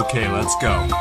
Okay, let's go.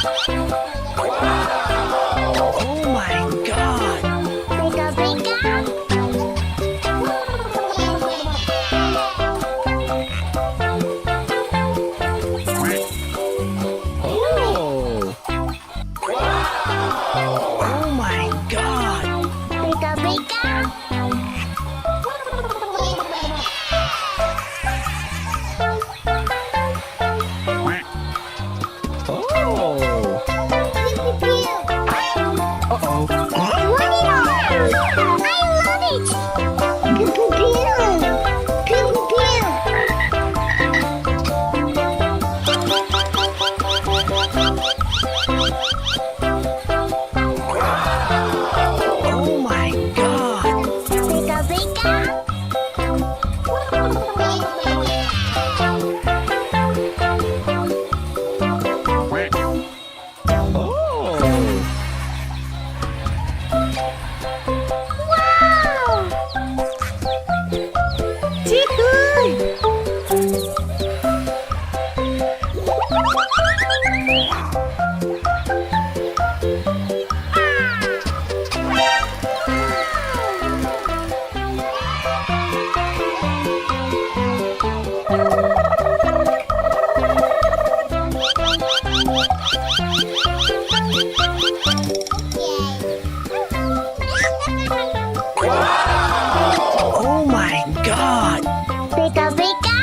Oh my god! Beka beka. Oh! Oh my god! Beka beka. Oh! Uh-oh. What is it? I love it. Pew pew pew. Pew pew pew. Oh my god! Beka beka. Oh! Wow! Chicken! Oh my god! Beka beka.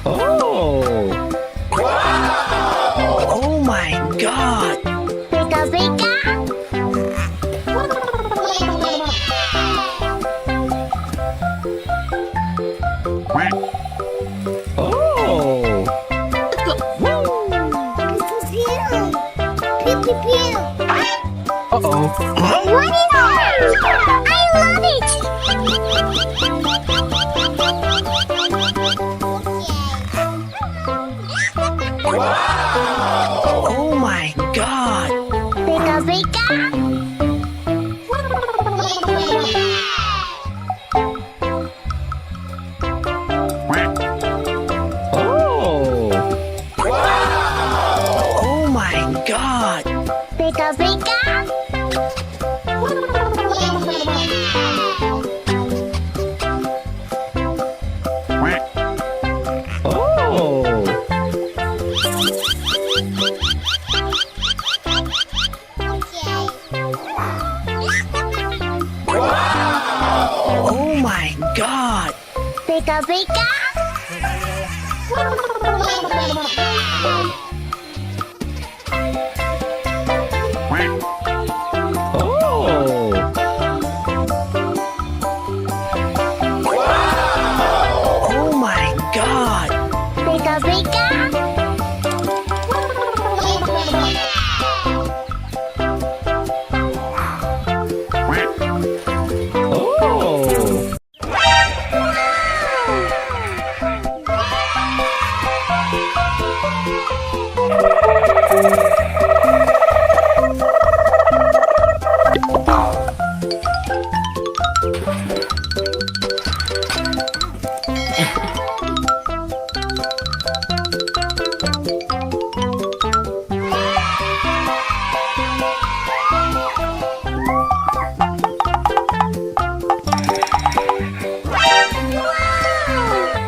Oh! Oh my god! Beka beka. Oh! Pew pew pew. Uh-oh. What is it? I love it. Oh my god! Beka beka. Oh! Oh my god! Beka beka. Oh! Oh my god! Beka beka. Oh! Oh my god! Beka beka. Oh!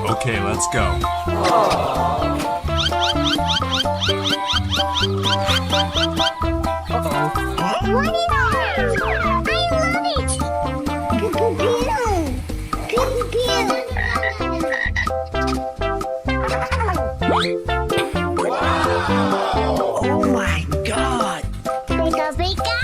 Okay, let's go. What is it? I love it. Pew pew pew. Pew pew pew. Oh my god! Beka beka.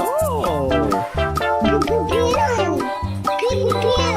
Oh! Pew pew pew. Pew pew pew.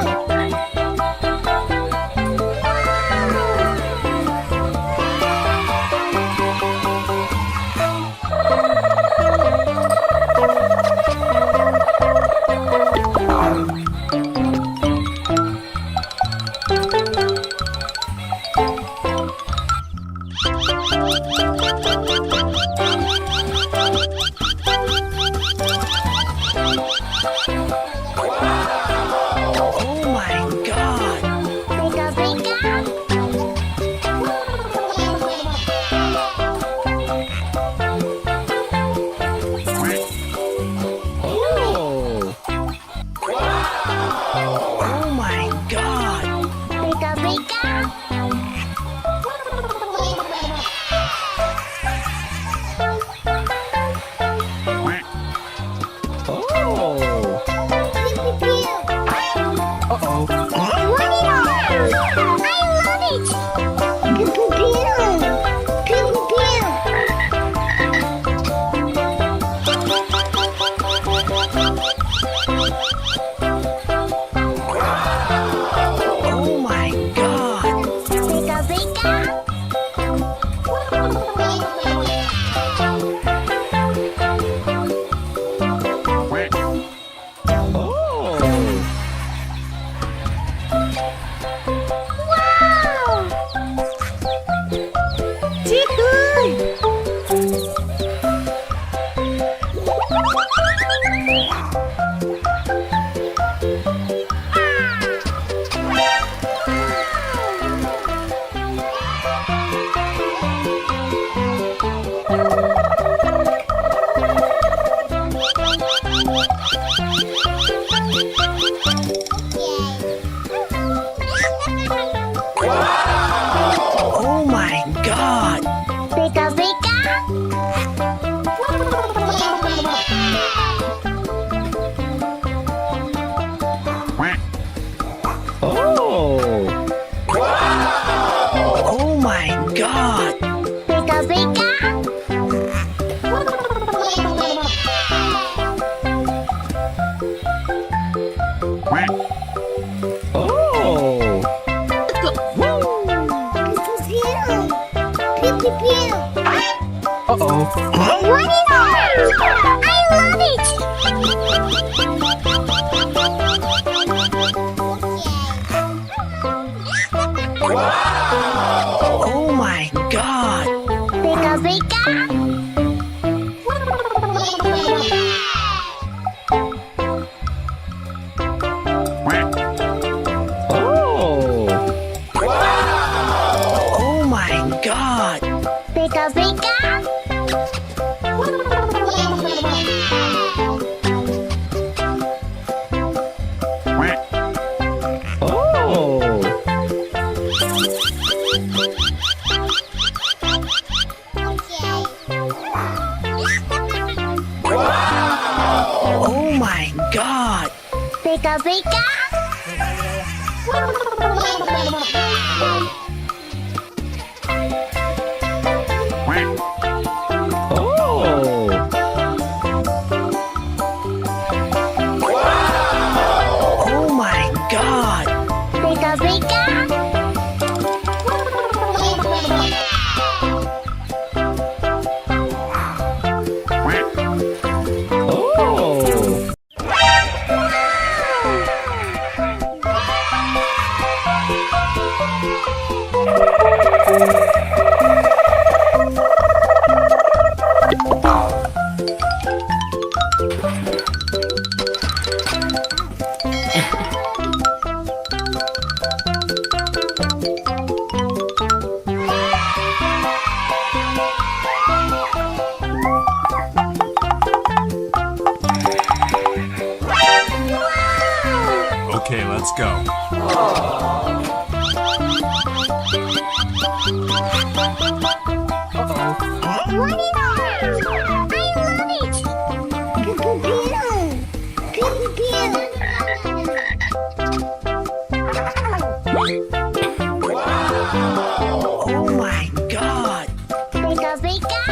Oh. Oh my god. Beka beka. Oh. Pew pew pew. Uh-oh. What is that? I love it. Oh my god. Beka beka. Oh. Oh my god. Beka beka. Oh. Oh my god. Beka beka. Oh. Oh my god. Beka beka. Oh. Okay, let's go. What is that? I love it. Pew pew pew. Pew pew pew. Oh my god. Beka beka.